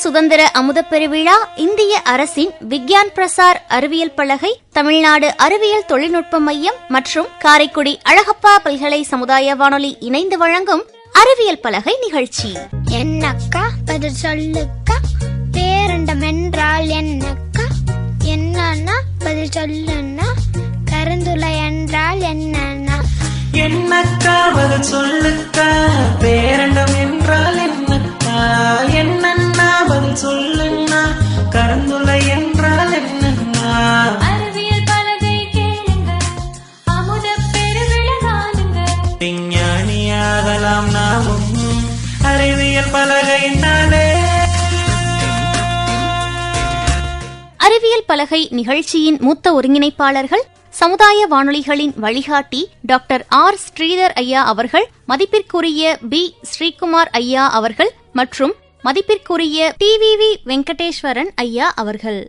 சுதந்திர அமுத பெருவிழா, இந்திய அரசின் விக்யான் பிரசார் அறிவியல் பலகை, தமிழ்நாடு அறிவியல் தொழில்நுட்ப மையம் மற்றும் காரைக்குடி அழகப்பா பல்கலை சமுதாய வானொலி இணைந்து வழங்கும் அறிவியல் பலகை நிகழ்ச்சி. என்னக்கா பதில் சொல்லுக்கா, பேரண்டம் என்றால் என்னக்கா, என்னன்னா பதில் சொல்லுன்னா, கருந்துளை என்றால் என்னன்னா. என்னக்கா பதில் சொல்லுக்கா, பேரண்டம் என்றால் என்னக்கா, என்னன்னா பதில் சொல்லுன்னா, கருந்துளை என்றால் என்னன்னா. அறிவியல் பலகை கேளுங்க, அமுத பெருவிழா காணுங்க. விஞ்ஞானியாகலாம் நாமும் அறிவியல் பலகையினாலே. அறிவியல் பலகை நிகழ்ச்சியின் மூத்த ஒருங்கிணைப்பாளர்கள், சமுதாய வானொலிகளின் வழிகாட்டி டாக்டர் ஆர் ஸ்ரீதர் ஐயா அவர்கள், மதிப்பிற்குரிய பி ஸ்ரீகுமார் ஐயா அவர்கள் மற்றும் மதிப்பிற்குரிய டிவிவி வெங்கடேஸ்வரன் ஐயா அவர்கள்.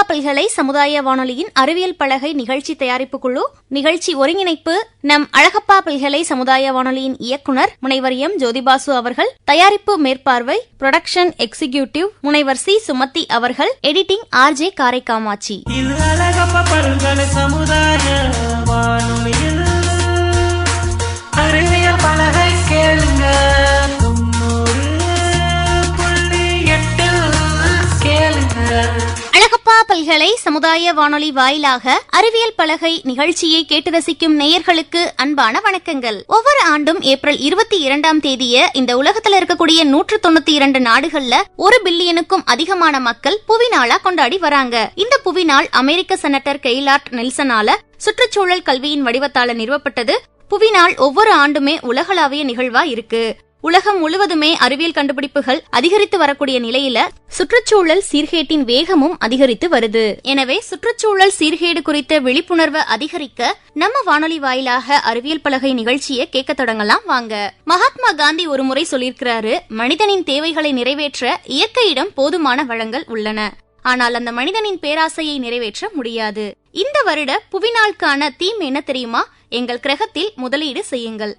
பல்கலை சமுதாய வானொலியின் அறிவியல் பலகை நிகழ்ச்சி தயாரிப்பு குழு, நிகழ்ச்சி ஒருங்கிணைப்பு நம் அழகப்பா பல்கலை சமுதாய வானொலியின் இயக்குனர் முனைவர் எம் ஜோதிபாசு அவர்கள், தயாரிப்பு மேற்பார்வை புரொடக்ஷன் எக்ஸிகியூட்டிவ் முனைவர் சி சுமதி அவர்கள், எடிட்டிங் ஆர்ஜே காரை காமாட்சி. இது அழகப்பா பல்கலை சமுதாய வானொலியில் அறிவியல் பலகை கேளுங்க. அழகப்பா பல்கலை சமுதாய வானொலி வாயிலாக அறிவியல் பலகை நிகழ்ச்சியை கேட்டு ரசிக்கும் நேயர்களுக்கு அன்பான வணக்கங்கள். ஒவ்வொரு ஆண்டும் ஏப்ரல் 22 இந்த உலகத்துல இருக்கக்கூடிய 192 நாடுகள்ல 1 பில்லியனுக்கும் அதிகமான மக்கள் புவி நாளா கொண்டாடி வராங்க. இந்த புவி நாள் அமெரிக்க செனட்டர் கெய்லார்ட் நெல்சனால சுற்றுச்சூழல் கல்வியின் வடிவத்தால நிறுவப்பட்டது. புவி நாள் ஒவ்வொரு ஆண்டுமே உலகளாவிய நிகழ்வா இருக்கு. உலகம் முழுவதுமே அறிவியல் கண்டுபிடிப்புகள் அதிகரித்து வரக்கூடிய நிலையில சுற்றுச்சூழல் சீர்கேட்டின் வேகமும் அதிகரித்து வருது. எனவே சுற்றுச்சூழல் சீர்கேடு குறித்த விழிப்புணர்வை அதிகரிக்க நம்ம வானொலி வாயிலாக அறிவியல் பலகை நிகழ்ச்சியை கேட்க தொடங்கலாம் வாங்க. மகாத்மா காந்தி ஒரு முறை சொல்லியிருக்கிறாரு, மனிதனின் தேவைகளை நிறைவேற்ற இயற்கையிடம் போதுமான வளங்கள் உள்ளன, ஆனால் அந்த மனிதனின் பேராசையை நிறைவேற்ற முடியாது. இந்த வருட புவிநாளுக்கான தீம் என்ன தெரியுமா? எங்கள் கிரகத்தில் முதலீடு செய்யுங்கள்.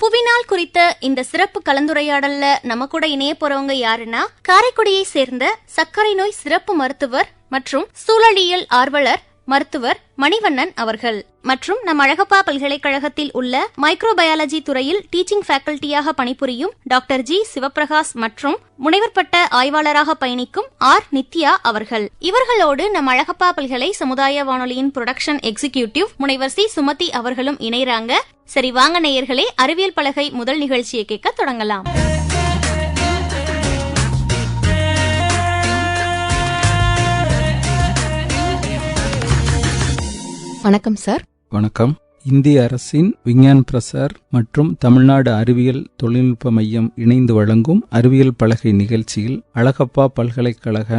புவிநாள் குறித்த இந்த சிறப்பு கலந்துரையாடல்ல நம்ம கூட இணைய போறவங்க யாருன்னா, காரைக்குடியை சேர்ந்த சர்க்கரை நோய் சிறப்பு மருத்துவர் மற்றும் சூழலியல் ஆர்வலர் மருத்துவர் மணிவண்ணன் அவர்கள் மற்றும் நம் அழகப்பா பல்கலைக்கழகத்தில் உள்ள மைக்ரோபயாலஜி துறையில் டீச்சிங் ஃபேக்கல்டியாக பணிபுரியும் டாக்டர் ஜி சிவபிரகாஷ் மற்றும் முனைவர் பட்ட ஆய்வாளராக பயணிக்கும் ஆர் நித்யா அவர்கள். இவர்களோடு நம் அழகப்பா பல்கலை சமுதாய வானொலியின் புரொடக்ஷன் எக்ஸிகியூட்டிவ் முனைவர் சி சுமதி அவர்களும் இணைறாங்க. சரி வாங்க நேயர்களே, அறிவியல் பலகை முதல் நிகழ்ச்சியை கேட்க தொடங்கலாம். வணக்கம் சார். வணக்கம். இந்திய அரசின் விஞ்ஞான் பிரசார் மற்றும் தமிழ்நாடு அறிவியல் தொழில்நுட்ப மையம் இணைந்து வழங்கும் அறிவியல் பலகை நிகழ்ச்சியில் அழகப்பா பல்கலைக்கழக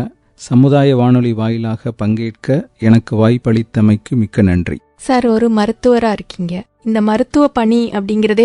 சமுதாய வானொலி வாயிலாக பங்கேற்க எனக்கு வாய்ப்பளித்தமைக்கு மிக்க நன்றி. சார், ஒரு மருத்துவரா இருக்கீங்க. இந்த மருத்துவ பணி அப்படிங்கறதே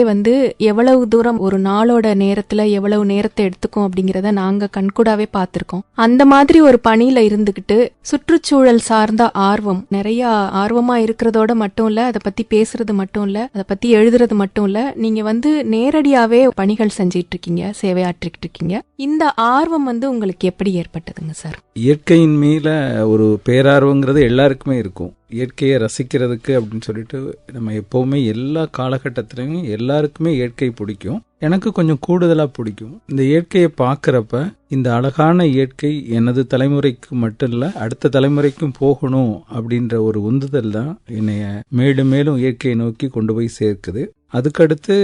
எவ்வளவு தூரம் ஒரு நாளோட நேரத்துல எவ்வளவு நேரத்தை எடுத்துக்கும் அப்படிங்கறத நாங்க கண்கூடாவே பார்த்திருக்கோம். அந்த மாதிரி ஒரு பணியில இருந்துகிட்டு சுற்றுச்சூழல் சார்ந்த ஆர்வம் நிறைய ஆர்வமா இருக்கிறதோட மட்டும் இல்ல, அதை பத்தி பேசுறது மட்டும் இல்ல, அதை பத்தி எழுதுறது மட்டும் இல்ல, நீங்க நேரடியாவே பணிகள் செஞ்சிட்டு இருக்கீங்க, சேவையாற்றிக்கிட்டு இருக்கீங்க. இந்த ஆர்வம் உங்களுக்கு எப்படி ஏற்பட்டதுங்க சார்? இயற்கையின் மேல ஒரு பேரார்வங்கிறது எல்லாருக்குமே இருக்கும். இயற்கையை ரசிக்கிறதுக்கு அப்படின்னு சொல்லிட்டு நம்ம எப்பவுமே எல்லா காலகட்டத்திலையும் எல்லாருக்குமே இயற்கை பிடிக்கும். எனக்கு கொஞ்சம் கூடுதலா பிடிக்கும். இந்த இயற்கையை பார்க்கறப்ப இந்த அழகான இயற்கை எனது தலைமுறைக்கு மட்டும் இல்ல, அடுத்த தலைமுறைக்கும் போகணும் அப்படின்ற ஒரு உந்துதல் தான் என்னைய மேலும் மேலும் இயற்கையை நோக்கி கொண்டு போய் சேர்க்குது. அதுக்கடுத்து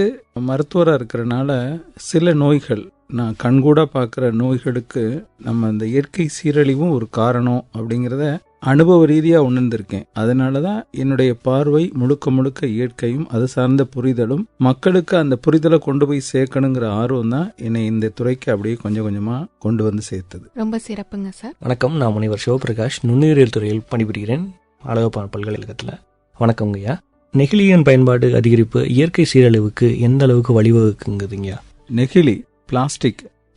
மருத்துவரா இருக்கிறனால சில நோய்கள், நான் கண்கூட பார்க்குற நோய்களுக்கு நம்ம அந்த இயற்கை சீரழிவும் ஒரு காரணம் அப்படிங்கிறத அனுபவ ரீதியாக உணர்ந்திருக்கேன். அதனாலதான் என்னுடைய பார்வை முழுக்க முழுக்க இயற்கையும் அது சார்ந்த புரிதலும், மக்களுக்கு அந்த புரிதலை கொண்டு போய் சேர்க்கணுங்கிற ஆர்வம் தான் என்னை இந்த துறைக்கு அப்படியே கொஞ்சம் கொஞ்சமா கொண்டு வந்து சேர்த்தது. ரொம்ப சிறப்புங்க சார். வணக்கம், நான் முனைவர் சிவபிரகாஷ், நுண்ணுயிரியல் துறையில் பணிபுரிகிறேன், அழகப்பா பல்கலைக்கழகத்தில். வணக்கங்கய்யா. நெகிழியின் பயன்பாடு அதிகரிப்பு இயற்கை சீரழிவுக்கு எந்த அளவுக்கு வழிவகுக்குங்குதுங்கய்யா? நெகிழி,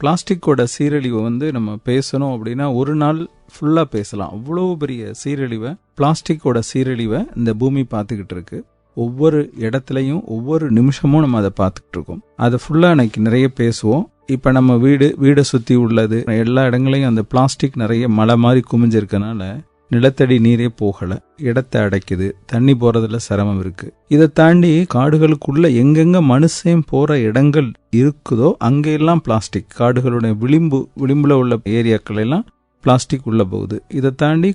பிளாஸ்டிக்கோட சீரழிவை நம்ம பேசணும் அப்படின்னா ஒரு நாள் ஃபுல்லா பேசலாம். அவ்வளோ பெரிய சீரழிவை, பிளாஸ்டிக்கோட சீரழிவை இந்த பூமி பார்த்துக்கிட்டு இருக்கு. ஒவ்வொரு இடத்துலையும் ஒவ்வொரு நிமிஷமும் நம்ம அதை பார்த்துக்கிட்டு இருக்கோம். அதை ஃபுல்லா இன்னைக்கு நிறைய பேசுவோம். இப்ப நம்ம வீடை சுத்தி உள்ளது எல்லா இடங்களையும் அந்த பிளாஸ்டிக் நிறைய மலை மாதிரி குமிஞ்சிருக்கனால நிலத்தடி நீரே போகல, இடத்தை அடைக்குது, தண்ணி போறதுல சிரமம் இருக்கு. இதை தாண்டி காடுகளுக்குள்ள எங்கெங்க மனுஷன் போற இடங்கள் இருக்குதோ அங்கெல்லாம் பிளாஸ்டிக், காடுகளுடைய விளிம்புல உள்ள ஏரியாக்கள் எல்லாம் பிளாஸ்டிக் உள்ள போகுது. இதை தாண்டி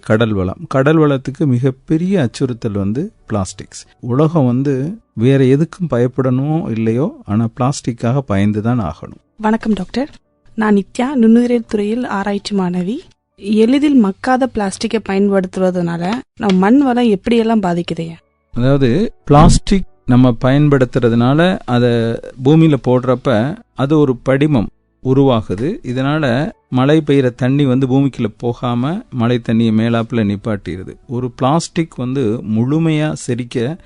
கடல் வளத்துக்கு மிகப்பெரிய அச்சுறுத்தல் பிளாஸ்டிக்ஸ். உலகம் வேற எதுக்கும் பயப்படணும் இல்லையோ, ஆனா பிளாஸ்டிக்காக பயந்துதான் ஆகணும். வணக்கம் டாக்டர், நான் நித்யா, நுண்ணுயிரியல் துறையில் ஆராய்ச்சி மாணவி. எளிதில் மக்காத பிளாஸ்டிக்கை பயன்படுத்துவதனால நம்ம மண் வளம் எப்படியெல்லாம் பாதிக்குது? அதாவது பிளாஸ்டிக் நம்ம பயன்படுத்துறதுனால அதை பூமியில போடுறப்ப அது ஒரு படிமம் உருவாகுது. இதனால மழை பெய்யற தண்ணி பூமிக்குள்ள போகாம மழை தண்ணியை மேலாப்புல நிப்பாட்டிடுது. ஒரு பிளாஸ்டிக் முழுமையா செரிக்க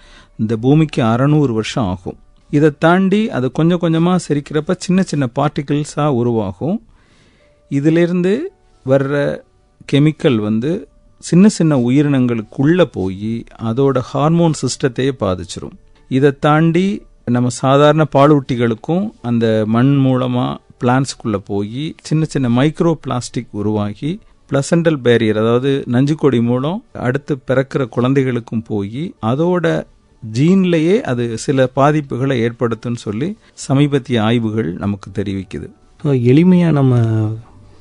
இந்த பூமிக்கு 600 வருஷம் ஆகும். இதை தாண்டி அது கொஞ்சம் கொஞ்சமா செரிக்கிறப்ப சின்ன சின்ன பார்ட்டிகிள்ஸா உருவாகும். இதிலிருந்து வர்ற கெமிக்கல் சின்ன சின்ன உயிரினங்களுக்குள்ள போய் அதோட ஹார்மோன் சிஸ்டத்தையே பாதிச்சிரும். இதை தாண்டி நம்ம சாதாரண பாலூட்டிகளுக்கும் அந்த மண் மூலமா பிளான்ஸ்குள்ள போய் சின்ன சின்ன மைக்ரோ பிளாஸ்டிக் உருவாகி பிளசண்டல் பேரியர், அதாவது நஞ்சுக்கொடி மூலம் அடுத்து பிறக்கிற குழந்தைகளுக்கும் போய் அதோட ஜீன்லயே அது சில பாதிப்புகளை ஏற்படுத்துன்னு சொல்லி சமீபத்திய ஆய்வுகள் நமக்கு தெரிவிக்குது. எளிமையா நம்ம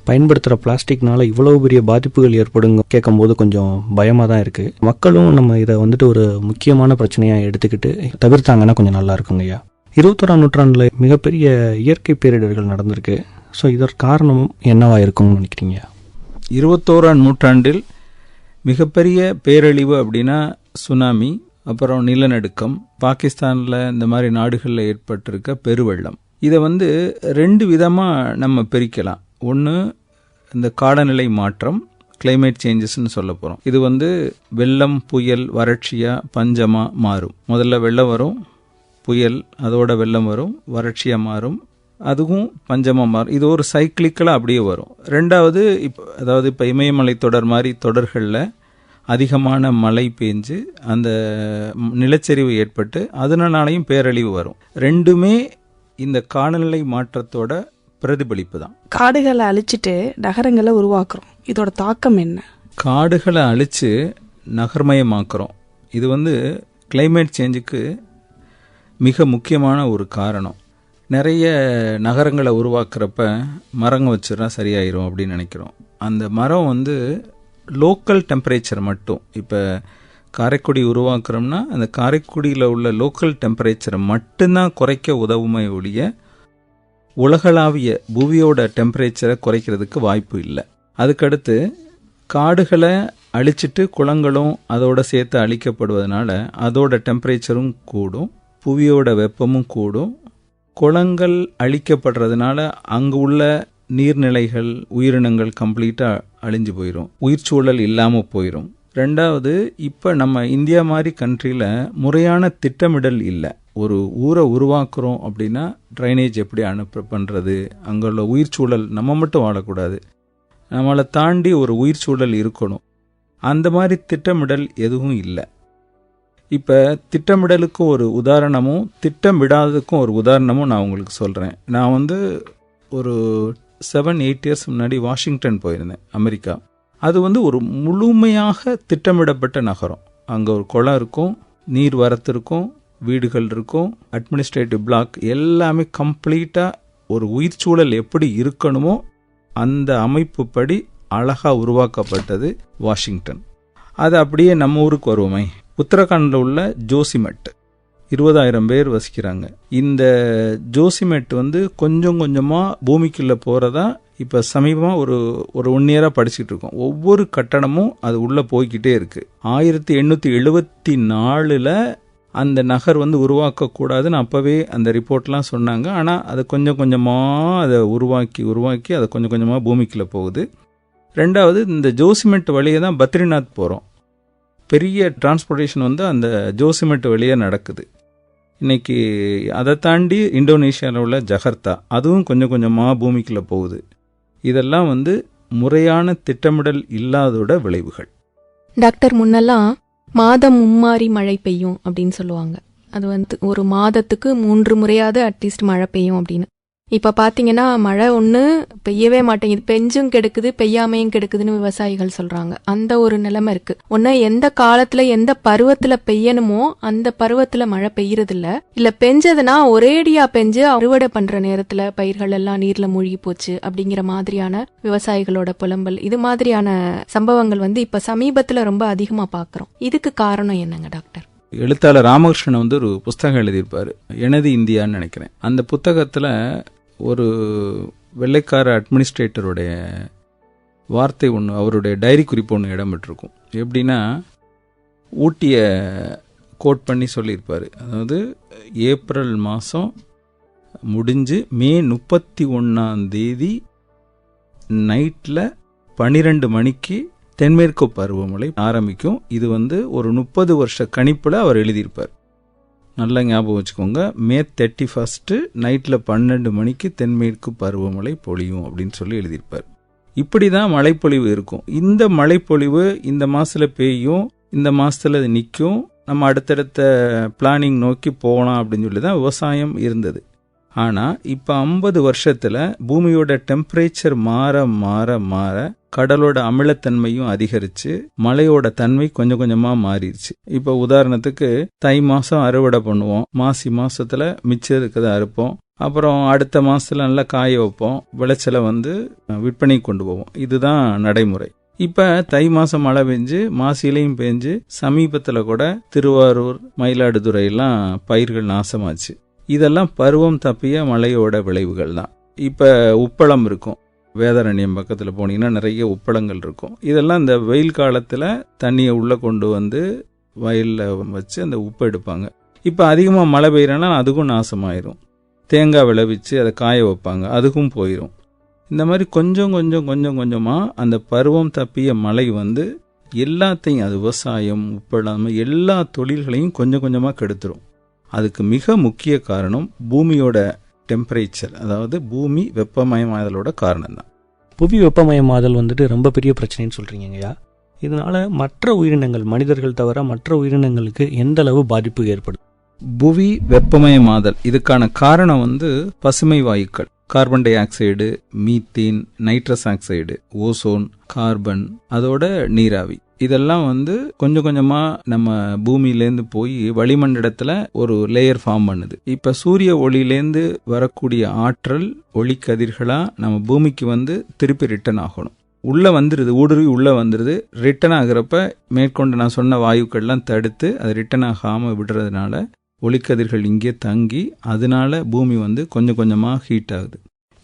பயன்படுத்துகிற பிளாஸ்டிக்னால இவ்வளவு பெரிய பாதிப்புகள் ஏற்படுங்க கேட்கும் போது கொஞ்சம் பயமாக தான் இருக்குது. மக்களும் நம்ம இதை ஒரு முக்கியமான பிரச்சனையாக எடுத்துக்கிட்டு தவிர்த்தாங்கன்னா கொஞ்சம் நல்லா இருக்குங்கய்யா. 21ஆம் நூற்றாண்டில் மிகப்பெரிய இயற்கை பேரிடர்கள் நடந்திருக்கு. ஸோ இதற்கு காரணம் என்னவா இருக்கும்னு நினைக்கிறீங்க? 21ஆம் நூற்றாண்டில் மிகப்பெரிய பேரழிவு அப்படின்னா சுனாமி, அப்புறம் நிலநடுக்கம், பாகிஸ்தானில் இந்த மாதிரி நாடுகளில் ஏற்பட்டிருக்க பெருவெள்ளம். இதை 2 விதமாக நம்ம பிரிக்கலாம். ஒன்று இந்த காலநிலை மாற்றம், கிளைமேட் சேஞ்சஸ்ன்னு சொல்ல போகிறோம். இது வெள்ளம், புயல், வறட்சியா, பஞ்சமா மாறும். முதல்ல வெள்ளம் வரும், புயல், அதோட வெள்ளம் வரும், வறட்சியா மாறும், அதுவும் பஞ்சமா மாறும். இது ஒரு சைக்கிளிக்கலாக அப்படியே வரும். ரெண்டாவது இப்போ இமயமலை தொடர் மாதிரி தொடர்களில் அதிகமான மழை பெஞ்சு அந்த நிலச்சரிவு ஏற்பட்டு அதனாலையும் பேரழிவு வரும். ரெண்டுமே இந்த காலநிலை மாற்றத்தோட பிரதிபலிப்பு தான். காடுகளை அழிச்சிட்டு நகரங்களை உருவாக்குறோம், இதோட தாக்கம் என்ன? காடுகளை அழிச்சு நகர்மயமாக்குறோம். இது கிளைமேட் சேஞ்சுக்கு மிக முக்கியமான ஒரு காரணம். நிறைய நகரங்களை உருவாக்குறப்ப மரங்க வச்சுனா சரியாயிரும் அப்படின்னு நினைக்கிறோம். அந்த மரம் லோக்கல் டெம்பரேச்சர் மட்டும், இப்போ காரைக்குடி உருவாக்குறோம்னா அந்த காரைக்குடியில் உள்ள லோக்கல் டெம்பரேச்சரை மட்டும்தான் குறைக்க உதவுமே ஒழிய உலகளாவிய புவியோட டெம்பரேச்சரை குறைக்கிறதுக்கு வாய்ப்பு இல்லை. அதுக்கடுத்து காடுகளை அழிச்சிட்டு குளங்களும் அதோட சேர்த்து அழிக்கப்படுவதனால அதோட டெம்பரேச்சரும் கூடும், புவியோட வெப்பமும் கூடும். குளங்கள் அழிக்கப்படுறதுனால அங்கு உள்ள நீர்நிலைகள், உயிரினங்கள் கம்ப்ளீட்டாக அழிஞ்சு போயிடும், உயிர் சூழல் இல்லாம போயிடும். ரெண்டாவது, இப்ப நம்ம இந்தியா மாதிரி கண்ட்ரியில முறையான திட்டமிடல் இல்லை. ஒரு ஊரை உருவாக்குறோம் அப்படின்னா ட்ரைனேஜ் எப்படி பண்றது, அங்குள்ள உயிர் சூழல் நம்ம மட்டும் வாழக்கூடாது, நம்மளை தாண்டி ஒரு உயிர் சூழல் இருக்கணும். அந்த மாதிரி திட்டமிடல் எதுவும் இல்லை. இப்போ திட்டமிடலுக்கும் ஒரு உதாரணமும் திட்டமிடாததுக்கும் ஒரு உதாரணமும் நான் உங்களுக்கு சொல்கிறேன். நான் ஒரு 7-8 இயர்ஸ் முன்னாடி வாஷிங்டன் போயிருந்தேன், அமெரிக்கா. அது ஒரு முழுமையாக திட்டமிடப்பட்ட நகரம். அங்கே ஒரு குளம் இருக்கும், நீர் வரத்து இருக்கும், வீடுகள் இருக்கும், அட்மினிஸ்ட்ரேட்டிவ் பிளாக் எல்லாமே கம்ப்ளீட்டாக ஒரு உயிர் சூழல் எப்படி இருக்கணுமோ அந்த அமைப்பு படி அழகாக உருவாக்கப்பட்டது வாஷிங்டன். அது அப்படியே நம்ம ஊருக்கு வருவோமே, உத்தரகாண்டில் உள்ள ஜோசிமெட் 20,000 பேர் வசிக்கிறாங்க. இந்த ஜோசிமெட் கொஞ்சம் கொஞ்சமாக பூமிக்குள்ளே போகிறதா இப்போ சமீபமாக ஒரு 1 இயராக படிச்சுட்டு இருக்கோம். ஒவ்வொரு கட்டடமும் அது உள்ளே போய்கிட்டே இருக்கு. 1874 அந்த நகர் உருவாக்கக்கூடாதுன்னு அப்போவே அந்த ரிப்போர்ட்லாம் சொன்னாங்க. ஆனால் அதை கொஞ்சம் கொஞ்சமாக அதை உருவாக்கி அதை கொஞ்சம் கொஞ்சமாக பூமிக்குள்ளே போகுது. ரெண்டாவது, இந்த ஜோசிமெட் வழியே தான் பத்ரிநாத் போகிறோம். பெரிய டிரான்ஸ்போர்ட்டேஷன் அந்த ஜோசிமெட் வழியே நடக்குது. இன்னைக்கு அதை தாண்டி இந்தோனேஷியாவில் உள்ள ஜகர்த்தா, அதுவும் கொஞ்சம் கொஞ்சமாக பூமிக்குள்ளே போகுது. இதெல்லாம் முறையான திட்டமிடல் இல்லாதோட விளைவுகள். டாக்டர், முன்னெல்லாம் மாதம் மும்மாரி மழை பெய்யும் அப்படின்னு சொல்லுவாங்க. அது ஒரு மாதத்துக்கு 3 முறையாவது அட்லீஸ்ட் மழை பெய்யும் அப்படின்னு. இப்ப பாத்தீங்கன்னா மழை ஒண்ணு பெய்யவே மாட்டேங்குது, பெஞ்சும் கெடுக்குது, பெய்யாமையும் கெடுக்குதுன்னு விவசாயிகள் சொல்றாங்க. அந்த ஒரு நிலைமை இருக்கு. ஒன்னு எந்த காலத்துல எந்த பருவத்துல பெய்யணுமோ அந்த பருவத்துல மழை பெய்யறது இல்ல பெஞ்சதுன்னா ஒரேடியா பெஞ்சு அறுவடை பண்ற நேரத்துல பயிர்கள் எல்லாம் நீர்ல மூழ்கி போச்சு அப்படிங்கிற மாதிரியான விவசாயிகளோட புலம்பல், இது மாதிரியான சம்பவங்கள் இப்ப சமீபத்துல ரொம்ப அதிகமா பாக்குறோம். இதுக்கு காரணம் என்னங்க டாக்டர்? எழுத்தாளர் ராமகிருஷ்ணன் ஒரு புஸ்தகம் எழுதியிருப்பாரு, எனது இந்தியான்னு நினைக்கிறேன். அந்த புத்தகத்துல ஒரு வெள்ளைக்கார அட்மினிஸ்ட்ரேட்டருடைய வார்த்தை ஒன்று, அவருடைய டைரி குறிப்பு ஒன்று இடம்பெற்றிருக்கும். எப்படின்னா, ஊட்டியை கோட் பண்ணி சொல்லியிருப்பார். அதாவது ஏப்ரல் மாதம் முடிஞ்சு மே 31 நைட்டில் 12 மணிக்கு தென்மேற்கு பருவமழை ஆரம்பிக்கும். இது ஒரு 30 வருஷ கணிப்பில் அவர் எழுதியிருப்பார். நல்லா ஞாபகம் வச்சுக்கோங்க, மே 31 நைட்டில் 12 மணிக்கு தென்மேற்கு பருவமழை பொழியும் அப்படின்னு சொல்லி எழுதியிருப்பார். இப்படி தான் மழைப்பொழிவு இருக்கும். இந்த மழைப்பொழிவு இந்த மாதத்தில் பெய்யும், இந்த மாதத்தில் அது நிற்கும், நம்ம அடுத்தடுத்த பிளானிங் நோக்கி போகலாம் அப்படின்னு சொல்லி தான் விவசாயம் இருந்தது. ஆனால் இப்போ 50 வருஷத்தில் பூமியோட டெம்பரேச்சர் மாற மாற மாற கடலோட அமிலத்தன்மையும் அதிகரிச்சு மழையோட தன்மை கொஞ்சம் கொஞ்சமா மாறிடுச்சு. இப்போ உதாரணத்துக்கு தை மாசம் அறுவடை பண்ணுவோம், மாசி மாசத்துல மிச்சம் இருக்கிறத அறுப்போம், அப்புறம் அடுத்த மாசத்துல நல்லா காய வைப்போம், விளைச்சலை விற்பனைக்கு கொண்டு போவோம். இதுதான் நடைமுறை. இப்ப தை மாசம் மழை பெஞ்சு மாசிலையும் பெஞ்சு சமீபத்துல கூட திருவாரூர் மயிலாடுதுறை எல்லாம் பயிர்கள் நாசமாச்சு. இதெல்லாம் பருவம் தப்பிய மழையோட விளைவுகள் தான். இப்ப உப்பளம் இருக்கும், வேதாரண்யம் பக்கத்தில் போனீங்கன்னா நிறைய உப்பளங்கள் இருக்கும். இதெல்லாம் இந்த வெயில் காலத்தில் தண்ணியை உள்ளே கொண்டு வயலில் வச்சு அந்த உப்பு எடுப்பாங்க. இப்போ அதிகமாக மழை பெய்யறனா அதுக்கும் நாசமாயிரும். தேங்காய் விளைவிச்சு அதை காய வைப்பாங்க, அதுக்கும் போயிடும். இந்த மாதிரி கொஞ்சம் கொஞ்சம் கொஞ்சம் கொஞ்சமாக அந்த பருவம் தப்பிய மழை எல்லாத்தையும், அது விவசாயம் உப்பளம் எல்லா தொழில்களையும் கொஞ்சம் கொஞ்சமாக கெடுத்துரும். அதுக்கு மிக முக்கிய காரணம் பூமியோட டெம்பரேச்சர், அதாவது பூமி வெப்பமயமாதலோட காரணம் தான். புவி வெப்பமயமாதல் ரொம்ப பெரிய பிரச்சனைன்னு சொல்றீங்கய்யா. இதனால மற்ற உயிரினங்கள், மனிதர்கள் தவிர மற்ற உயிரினங்களுக்கு எந்த அளவு பாதிப்பு ஏற்படும்? புவி வெப்பமயமாதல் இதுக்கான காரணம் பசுமை வாயுக்கள், carbon di oxide, methane, nitrous oxide, ozone, carbon, அதோட நீராவி. இதெல்லாம் கொஞ்சம் கொஞ்சமா நம்ம பூமியிலேருந்து போய் வளிமண்டலத்துல ஒரு லேயர் ஃபார்ம் பண்ணுது. இப்ப சூரிய ஒளியிலேருந்து வரக்கூடிய ஆற்றல் ஒளிக்கதிர்களா நம்ம பூமிக்கு திருப்பி ரிட்டர்ன் ஆகணும். உள்ள வந்துருது, ஊடுருவி உள்ள வந்துருது. ரிட்டர்ன் ஆகிறப்ப மேற்கொண்டு நான் சொன்ன வாயுக்கள்லாம் தடுத்து அது ரிட்டர்ன் ஆகாம விடுறதுனால ஒளிக்கதிர்கள் இங்கே தங்கி அதனால பூமி கொஞ்சம் கொஞ்சமா ஹீட் ஆகுது.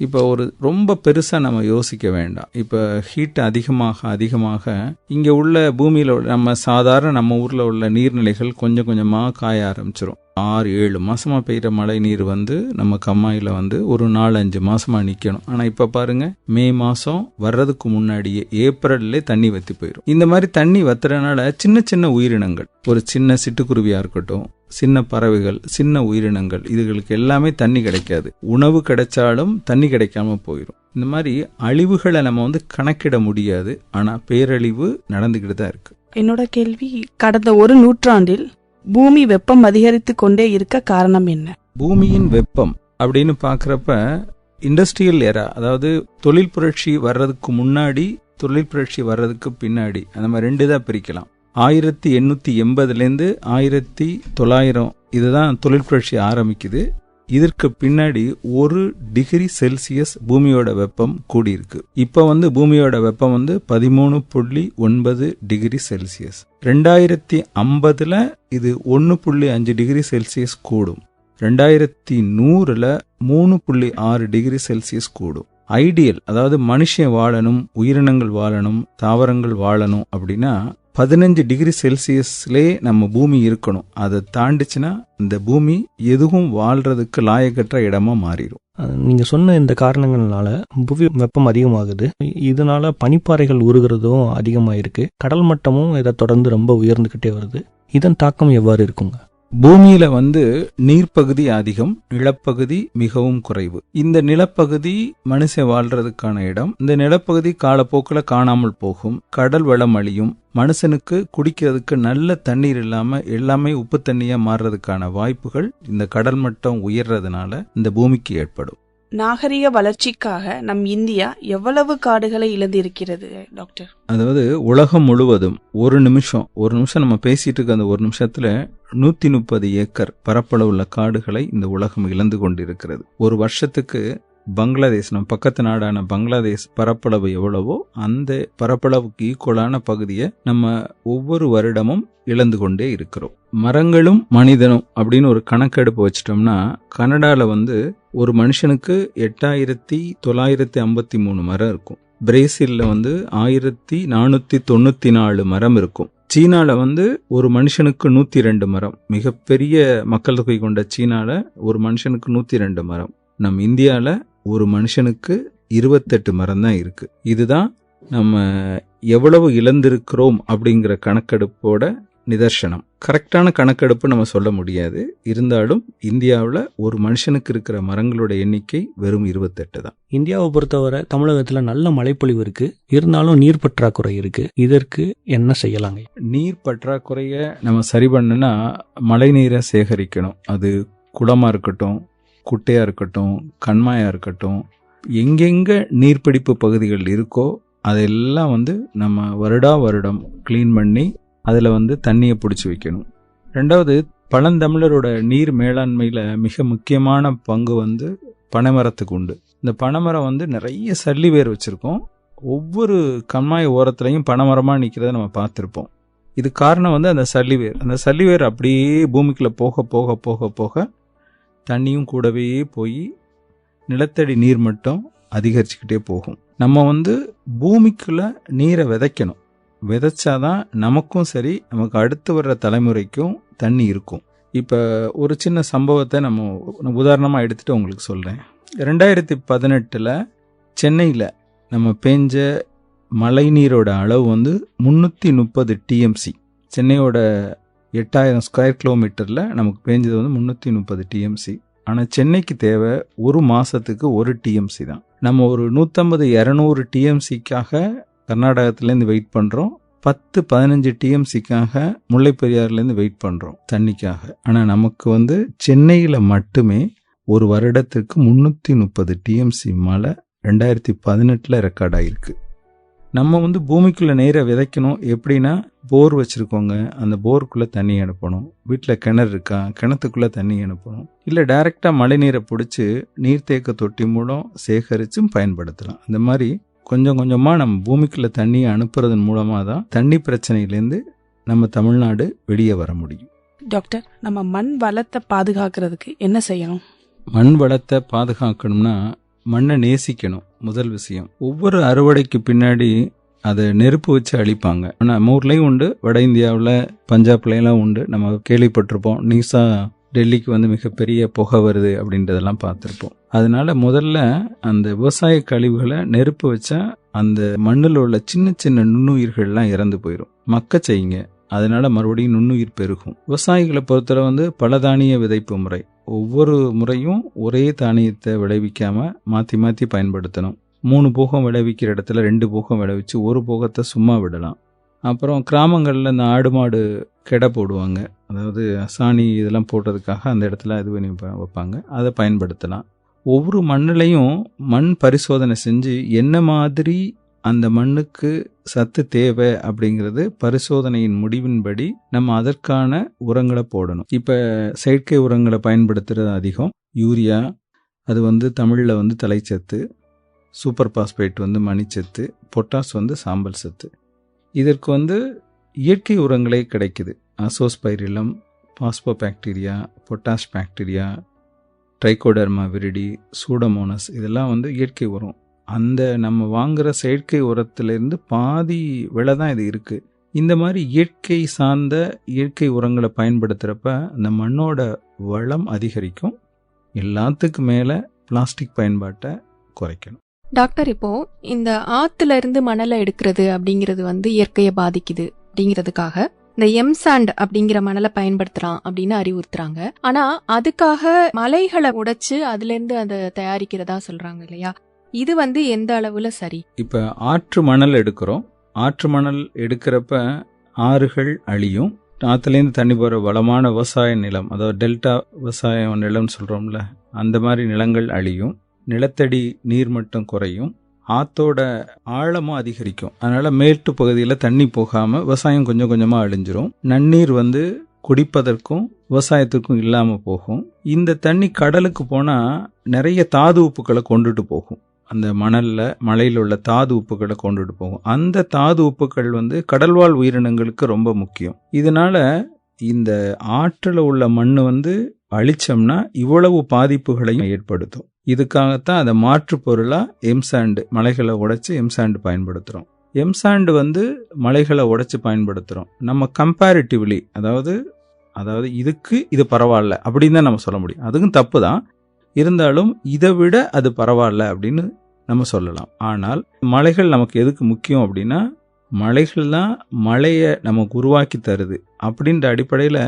இப்போ ஒரு ரொம்ப பெருசா நம்ம யோசிக்க வேண்டாம். இப்போ ஹீட் அதிகமாக இங்க உள்ள பூமியில நம்ம சாதாரண நம்ம ஊர்ல உள்ள நீர்நிலைகள் கொஞ்சம் கொஞ்சமா காய ஆரம்பிச்சிரும். 6-7 மாசமா பெய்யற மழை நீர் வந்து நம்ம கம்மாயில வந்து ஒரு 4-5 மாசமா நிக்கணும். ஆனா இப்ப பாருங்க, மே மாசம் வர்றதுக்கு முன்னாடியே ஏப்ரல்ல தண்ணி வத்தி போயிடும். இந்த மாதிரி தண்ணி வத்துறதுனால சின்ன சின்ன உயிரினங்கள், ஒரு சின்ன சிட்டுக்குருவியா இருக்கட்டும், சின்ன பறவைகள், சின்ன உயிரினங்கள், இதுகளுக்கு எல்லாமே தண்ணி கிடைக்காது. உணவு கிடைச்சாலும் தண்ணி கிடைக்காம போயிடும். இந்த மாதிரி அழிவுகளை நம்ம வந்து கணக்கிட முடியாது. ஆனா பேரழிவு நடந்துகிட்டு தான் இருக்கு. என்னோட கேள்வி, கடந்த ஒரு நூற்றாண்டில் பூமி வெப்பம் அதிகரித்து கொண்டே இருக்க காரணம் என்ன? பூமியின் வெப்பம் அப்படின்னு பாக்குறப்ப இண்டஸ்ட்ரியல் எரா, அதாவது தொழில் புரட்சி வர்றதுக்கு முன்னாடி, தொழில் புரட்சி வர்றதுக்கு பின்னாடி, நம்ம 2 தான் பிரிக்கலாம். 1880 1900 இதுதான் தொழில் புரட்சி ஆரம்பிக்குது. இதற்கு பின்னாடி 1 டிகிரி செல்சியஸ் பூமியோட வெப்பம் கூடியிருக்கு. இப்ப வந்து பூமியோட வெப்பம் வந்து 13.9 டிகிரி செல்சியஸ். 2050 இது 1.5 டிகிரி செல்சியஸ் கூடும். 2100 3.6 டிகிரி செல்சியஸ் கூடும். ஐடியல், அதாவது மனுஷன் வாழணும், உயிரினங்கள் வாழணும், தாவரங்கள் வாழணும் அப்படின்னா 15 டிகிரி செல்சியஸ்லே நம்ம பூமி இருக்கணும். அதை தாண்டிச்சுன்னா இந்த பூமி எதுவும் வாழ்றதுக்கு லாயக்கற்ற இடமா மாறிடும். நீங்க சொன்ன இந்த காரணங்கள்னால புவி வெப்பம் அதிகமாகுது. இதனால பனிப்பாறைகள் உருகிறதும் அதிகமாயிருக்கு. கடல் மட்டமும் இதை தொடர்ந்து ரொம்ப உயர்ந்துகிட்டே வருது. இதன் தாக்கம் எவ்வாறு இருக்குங்க? பூமியில வந்து நீர்ப்பகுதி அதிகம், நிலப்பகுதி மிகவும் குறைவு. இந்த நிலப்பகுதி மனுஷன் வாழ்றதுக்கான இடம். இந்த நிலப்பகுதி காலப்போக்கில் காணாமல் போகும். கடல் வளம் அழியும். மனுஷனுக்கு குடிக்கிறதுக்கு நல்ல தண்ணீர் இல்லாம எல்லாமே உப்பு தண்ணியா மாறுறதுக்கான வாய்ப்புகள் இந்த கடல் மட்டம் உயர்றதுனால இந்த பூமிக்கு ஏற்படும். நாகரிக வளர்ச்சிக்காக நம் இந்தியா எவ்வளவு காடுகளை இழந்திருக்கிறது டாக்டர்? அதாவது உலகம் முழுவதும் ஒரு நிமிஷம் நம்ம பேசிட்டு இருக்க அந்த ஒரு நிமிஷத்துல 130 ஏக்கர் பரப்பளவுள்ள காடுகளை இந்த உலகம் இழந்து கொண்டிருக்கிறது. ஒரு வருஷத்துக்கு பங்களாதேஷ், நம்ம பக்கத்து நாடான பங்களாதேஷ் பரப்பளவு எவ்வளவோ அந்த பரப்பளவுக்கு ஈக்குவலான பகுதியை நம்ம ஒவ்வொரு வருடமும் இழந்து கொண்டே இருக்கிறோம். மரங்களும் மனிதனும் அப்படின்னு ஒரு கணக்கெடுப்பு வச்சிட்டோம்னா, கனடால வந்து ஒரு மனுஷனுக்கு 8953 மரம் இருக்கும். பிரேசில்ல வந்து 1494 மரம் இருக்கும். சீனால வந்து ஒரு மனுஷனுக்கு 102 மரம். மிகப்பெரிய மக்கள் தொகை கொண்ட சீனால ஒரு மனுஷனுக்கு 102 மரம். நம் இந்தியால ஒரு மனுஷனுக்கு 28 மரம் தான் இருக்கு. இதுதான் நம்ம எவ்வளவு இழந்திருக்கிறோம் அப்படிங்கிற கணக்கெடுப்போட நிதர்சனம். கரெக்டான கணக்கெடுப்பு நம்ம சொல்ல முடியாது. இருந்தாலும் இந்தியாவில் ஒரு மனுஷனுக்கு இருக்கிற மரங்களோட எண்ணிக்கை வெறும் 28 தான். இந்தியாவை பொறுத்தவரை தமிழகத்துல நல்ல மழைப்பொழிவு இருக்கு, இருந்தாலும் நீர் பற்றாக்குறை இருக்கு. இதற்கு என்ன செய்யலாங்க? நீர் பற்றாக்குறைய நம்ம சரி பண்ணுனா மழை நீரை சேகரிக்கணும். அது குளமா இருக்கட்டும், குட்டையா இருக்கட்டும், கண்மாயா இருக்கட்டும், எங்கெங்க நீர்பிடிப்பு பகுதிகள் இருக்கோ அதெல்லாம் வந்து நம்ம வருடம் கிளீன் பண்ணி அதில் வந்து தண்ணியை பிடிச்சி வைக்கணும். ரெண்டாவது, பழந்தமிழரோட நீர் மேலாண்மையில் மிக முக்கியமான பங்கு வந்து பனைமரத்துக்கு உண்டு. இந்த பனைமரம் வந்து நிறைய சல்லி வேர் வச்சுருக்கோம். ஒவ்வொரு கண்மாய் ஓரத்துலையும் பனைமரமாக நிற்கிறத நம்ம பார்த்துருப்போம். இது காரணம் வந்து அந்த சல்லிவேர். அந்த சல்லிவேர் அப்படியே பூமிக்குள்ளே போக போக போக போக தண்ணியும் கூடவே போய் நிலத்தடி நீர் மட்டம் அதிகரிச்சுக்கிட்டே போகும். நம்ம வந்து பூமிக்குள்ள நீரை விதைக்கணும். விதைச்சாதான் நமக்கும் சரி, நமக்கு அடுத்து வர்ற தலைமுறைக்கும் தண்ணி இருக்கும். இப்போ ஒரு சின்ன சம்பவத்தை நம்ம உதாரணமாக எடுத்துகிட்டு உங்களுக்கு சொல்கிறேன். 2018 சென்னையில் நம்ம பெஞ்ச மழை நீரோட அளவு வந்து 330 டிஎம்சி. சென்னையோட 8000 ஸ்கொயர் கிலோமீட்டரில் நமக்கு பேஞ்சது வந்து 330 டிஎம்சி. ஆனால் சென்னைக்கு தேவை ஒரு மாதத்துக்கு 1 டிஎம்சி தான். நம்ம ஒரு 150-200 டிஎம்சிக்காக கர்நாடகத்திலேருந்து வெயிட் பண்ணுறோம். 10-15 டிஎம்சிக்காக முல்லை பெரியாறுலேருந்து வெயிட் பண்ணுறோம் தண்ணிக்காக. ஆனால் நமக்கு வந்து சென்னையில் மட்டுமே ஒரு வருடத்திற்கு 330 டிஎம்சி மழை 2018 ரெக்கார்ட் ஆகிருக்கு. நம்ம வந்து பூமிக்குள்ளே நேர விதைக்கணும். எப்படின்னா, போர் வச்சுருக்கோங்க, அந்த போருக்குள்ளே தண்ணி அனுப்பணும். வீட்டில் கிணறு இருக்கா, கிணத்துக்குள்ளே தண்ணி அனுப்பணும். இல்லை டைரெக்டாக மழை நீரை பிடிச்சி நீர்த்தேக்க தொட்டி மூலம் சேகரிச்சும் பயன்படுத்தலாம். இந்த மாதிரி கொஞ்சம் கொஞ்சமாக நம்ம பூமிக்குள்ளே தண்ணியை அனுப்புறதன் மூலமாக தான் தண்ணி பிரச்சனையிலேருந்து நம்ம தமிழ்நாடு வெளியே வர முடியும். டாக்டர், நம்ம மண் வளத்தை பாதுகாக்கிறதுக்கு என்ன செய்யணும்? மண் வளத்தை பாதுகாக்கணும்னா மண்ணை நேசிக்கணும். முதல் விஷயம். ஒவ்வொரு அறுவடைக்கு பின்னாடி அதை நெருப்பு வச்சு அழிப்பாங்க. ஆனால் நம்ம ஊர்லேயும் உண்டு, வட இந்தியாவில் பஞ்சாப்லாம் உண்டு. நம்ம கேள்விப்பட்டிருப்போம். நீசா டெல்லிக்கு வந்து மிகப்பெரிய புகை வருது அப்படின்றதெல்லாம் பார்த்துருப்போம். அதனால முதல்ல அந்த விவசாய கழிவுகளை நெருப்பு வச்சா அந்த மண்ணில் உள்ள சின்ன சின்ன நுண்ணுயிர்கள்லாம் இறந்து போயிடும். மக்க செய்யுங்க. அதனால மறுபடியும் நுண்ணுயிர் பெருகும். விவசாயிகளை பொறுத்தவரை வந்து பல தானிய விதைப்பு முறை. ஒவ்வொரு முறையும் ஒரே தானியத்தை விளைவிக்காம மாற்றி மாற்றி பயன்படுத்தணும். 3 போகம் விளைவிக்கிற இடத்துல 2 போகம் விளைவிச்சு 1 போகத்தை சும்மா விடலாம். அப்புறம் கிராமங்களில் இந்த ஆடு மாடு கெடை போடுவாங்க. அதாவது சாணி இதெல்லாம் போடுறதுக்காக அந்த இடத்துல இது பண்ணி வைப்பாங்க. அதை பயன்படுத்தலாம். ஒவ்வொரு மண்ணிலையும் மண் பரிசோதனை செஞ்சு என்ன மாதிரி அந்த மண்ணுக்கு சத்து தேவை அப்படிங்கிறது பரிசோதனையின் முடிவின்படி நம்ம அதற்கான உரங்களை போடணும். இப்போ செயற்கை உரங்களை பயன்படுத்துறது அதிகம். யூரியா அது வந்து தமிழில் வந்து தலைச்சத்து, சூப்பர் பாஸ்பேட் வந்து மணிச்சத்து, பொட்டாஸ் வந்து சாம்பல் சத்து. இதற்கு வந்து இயற்கை உரங்களே கிடைக்குது. Azospirillum, phosphobacteria, potash bacteria, trichoderma viride, Pseudomonas இதெல்லாம் வந்து இயற்கை உரம். அந்த நம்ம வாங்குகிற செயற்கை உரத்திலிருந்து பாதி விலை தான் இது இருக்குது. இந்த மாதிரி இயற்கை சார்ந்த இயற்கை உரங்களை பயன்படுத்துகிறப்ப அந்த மண்ணோட வளம் அதிகரிக்கும். எல்லாத்துக்கும் மேலே பிளாஸ்டிக் பயன்பாட்டை குறைக்கணும். டாக்டர், இப்போ இந்த ஆத்துல இருந்து மணலை எடுக்கிறது அப்படிங்கிறது வந்து இயற்கையை பாதிக்குது அப்படிங்கிறதுக்காக இந்த எம்சாண்ட் அப்படிங்கிற மணலை பயன்படுத்துறான் அப்படின்னு அறிவுறுத்துறாங்க. ஆனா அதுக்காக மலைகளை உடைச்சு அதுல இருந்து அதை தயாரிக்கிறதா சொல்றாங்க இல்லையா? இது வந்து எந்த அளவுல சரி? இப்ப ஆற்று மணல் எடுக்கிறோம். ஆற்று மணல் எடுக்கிறப்ப ஆறுகள் அழியும். ஆற்றுலேருந்து தண்ணி போகிற வளமான விவசாய நிலம், அதாவது டெல்டா விவசாய நிலம்னு சொல்கிறோம்ல, அந்த மாதிரி நிலங்கள் அழியும். நிலத்தடி நீர்மட்டம் குறையும். ஆற்றோட ஆழமும் அதிகரிக்கும். அதனால் மேட்டு பகுதியில் தண்ணி போகாமல் விவசாயம் கொஞ்சம் கொஞ்சமாக அழிஞ்சிரும். நன்னீர் வந்து குடிப்பதற்கும் விவசாயத்துக்கும் இல்லாமல் போகும். இந்த தண்ணி கடலுக்கு போனால் நிறைய தாது உப்புக்களை கொண்டுட்டு போகும். அந்த மலையில் உள்ள தாது உப்புகளை கொண்டுட்டு போகும். அந்த தாது உப்புகள் வந்து கடல்வாழ் உயிரினங்களுக்கு ரொம்ப முக்கியம். இதனால இந்த ஆற்றில் உள்ள மண் வந்து அழிச்சோம்னா இவ்வளவு பாதிப்புகளையும் ஏற்படுத்தும். இதுக்காகத்தான் அதை மாற்று பொருளா எம்சாண்டு, மலைகளை உடைச்சு எம்சாண்டு பயன்படுத்துறோம். எம்சாண்டு வந்து மலைகளை உடைச்சு பயன்படுத்துறோம். நம்ம கம்பேரிட்டிவ்லி, அதாவது இதுக்கு இது பரவாயில்ல அப்படின்னு தான் நம்ம சொல்ல முடியும். அதுக்கும் தப்பு தான், இருந்தாலும் இதை விட அது பரவாயில்ல அப்படின்னு நம்ம சொல்லலாம். ஆனால் மலைகள் நமக்கு எதுக்கு முக்கியம் அப்படின்னா, மலைகள் தான் மலையை நமக்கு உருவாக்கி தருது. அப்படின்ற அடிப்படையில்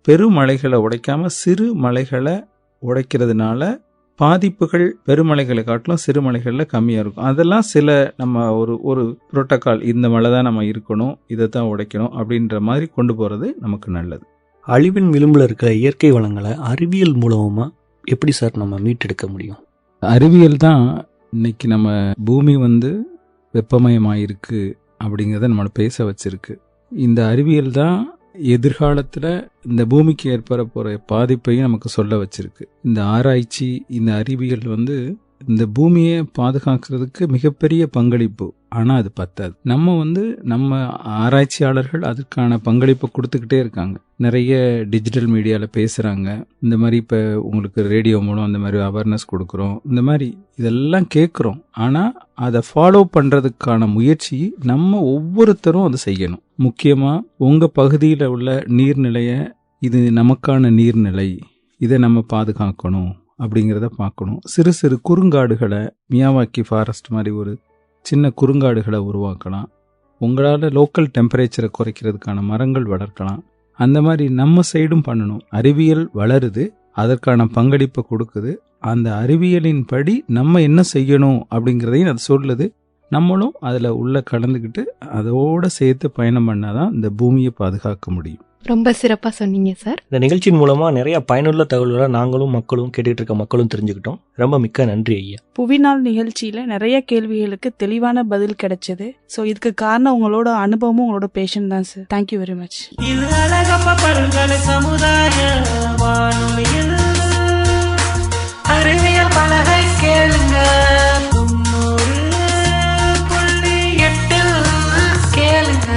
பெருமலைகளை உடைக்காம சிறு மலைகளை உடைக்கிறதுனால பாதிப்புகள் பெருமலைகளை காட்டிலும் சிறு மலைகளில் கம்மியாக இருக்கும். அதெல்லாம் சில நம்ம ஒரு புரோட்டோகால், இந்த மலை தான் நம்ம இருக்கணும், இதை தான் உடைக்கணும் அப்படின்ற மாதிரி கொண்டு போகிறது நமக்கு நல்லது. அழிவின் விளிம்பில் இருக்கிற இயற்கை வளங்களை அறிவியல் மூலமா எப்படி சார் நம்ம மீட்டெடுக்க முடியும்? அறிவியல் தான் இன்னைக்கு நம்ம பூமி வந்து வெப்பமயமாயிருக்கு அப்படிங்கிறத நம்மளை பேச வச்சிருக்கு. இந்த அறிவியல் தான் எதிர்காலத்தில் இந்த பூமிக்கு ஏற்பட போகிற பாதிப்பையும் நமக்கு சொல்ல வச்சிருக்கு. இந்த ஆராய்ச்சி, இந்த அறிவியல் வந்து இந்த பூமியை பாதுகாக்கிறதுக்கு மிகப்பெரிய பங்களிப்பு. ஆனால் அது பத்தாது. நம்ம ஆராய்ச்சியாளர்கள் அதற்கான பங்களிப்பை கொடுத்துக்கிட்டே இருக்காங்க. நிறைய டிஜிட்டல் மீடியாவில் பேசுகிறாங்க. இந்த மாதிரி இப்போ உங்களுக்கு ரேடியோ மூலம் இந்த மாதிரி அவேர்னஸ் கொடுக்குறோம். இந்த மாதிரி இதெல்லாம் கேட்குறோம். ஆனால் அதை ஃபாலோ பண்ணுறதுக்கான முயற்சி நம்ம ஒவ்வொருத்தரும் அதை செய்யணும். முக்கியமாக உங்கள் பகுதியில் உள்ள நீர்நிலையை, இது நமக்கான நீர்நிலை, இதை நம்ம பாதுகாக்கணும் அப்படிங்கிறத பார்க்கணும். சிறு சிறு குறுங்காடுகளை, மியாவாக்கி ஃபாரஸ்ட் மாதிரி ஒரு சின்ன குறுங்காடுகளை உருவாக்கலாம். உங்களால் லோக்கல் டெம்பரேச்சரை குறைக்கிறதுக்கான மரங்கள் வளர்க்கலாம். அந்த மாதிரி நம்ம சைடும் பண்ணணும். அறிவியல் வளருது, அதற்கான பங்களிப்பை கொடுக்குது. அந்த அறிவியலின் படி நம்ம என்ன செய்யணும் அப்படிங்கிறதையும் அது சொல்லுது. நம்மளும் அதில் உள்ள கலந்துக்கிட்டு அதோட சேர்த்து பயணம் பண்ணாதான் இந்த பூமியை பாதுகாக்க முடியும். ரொம்ப சிறப்பாக சொன்னீங்க சார். இந்த நிகழ்ச்சியின் மூலமா நிறைய பயனுள்ள தகவல்களை நாங்களும் மக்களும் கேட்டுட்டு இருக்க மக்களும் தெரிஞ்சுக்கிட்டோம். ரொம்ப மிக்க நன்றி ஐயா. புவிநாள் நிகழ்ச்சியில நிறைய கேள்விகளுக்கு தெளிவான பதில் கிடைச்சது. ஸோ இதுக்கு காரணம் உங்களோட அனுபவமும் உங்களோட பேஷன் தான் சார். Thank you very much. இது அழகப்ப பல்கலை சமுதாய வானொலியில் அறிவியல் பலகை கேளுங்க. 90.8 கேளுங்க.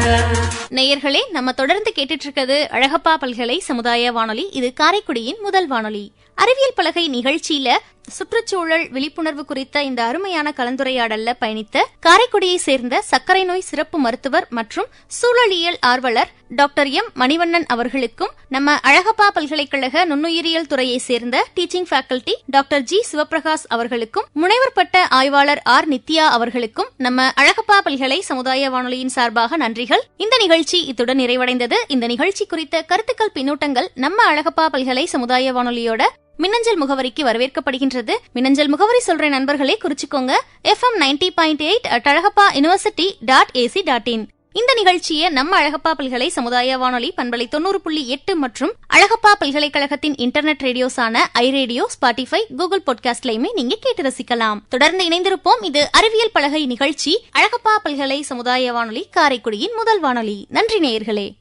நேயர்களே, நம்ம தொடர்ந்து கேட்டுட்டு இருக்கிறது அழகப்பா பல்கலை சமுதாய வானொலி. இது காரைக்குடியின் முதல் வானொலி. அறிவியல் பலகை நிகழ்ச்சியில சுற்றுச்சூழல் விழிப்புணர்வு குறித்த இந்த அருமையான கலந்துரையாடல்ல பயணித்த காரைக்குடியை சேர்ந்த சர்க்கரை நோய் சிறப்பு மருத்துவர் மற்றும் சூழலியல் ஆர்வலர் டாக்டர் எம் மணிவண்ணன் அவர்களுக்கும், நம்ம அழகப்பா பல்கலைக்கழக நுண்ணுயிரியல் துறையை சேர்ந்த teaching faculty doctor G Sivaprakash அவர்களுக்கும், முனைவர் பட்ட ஆய்வாளர் ஆர் நித்யா அவர்களுக்கும் நம்ம அழகப்பா பல்கலை சமுதாய வானொலியின் சார்பாக நன்றிகள். இந்த நிகழ்ச்சி இத்துடன் நிறைவடைந்தது. இந்த நிகழ்ச்சி குறித்த கருத்துக்கள், பின்னூட்டங்கள் நம்ம அழகப்பா பல்கலை சமுதாய வானொலியோட மின்னஞ்சல் முகவரிக்கு வரவேற்கப்படுகின்றது. மின்னஞ்சல் முகவரி சொல்ற நண்பர்களே குறிச்சுக்கோங்க. FM 90.8 @alagappa.university.ac.in. இந்த நிகழ்ச்சியை நம்ம அழகப்பா பல்கலை சமுதாய வானொலி பண்பலை 90.8 மற்றும் அழகப்பா பல்கலைக்கழகத்தின் இன்டர்நெட் ரேடியோஸான iRadio, Spotify, Google பாட்காஸ்ட்லயுமே நீங்க கேட்டு ரசிக்கலாம். தொடர்ந்து இணைந்திருப்போம். இது அறிவியல் பலகை நிகழ்ச்சி, அழகப்பா பல்கலை சமுதாய வானொலி, காரைக்குடியின் முதல் வானொலி. நன்றி நேயர்களே.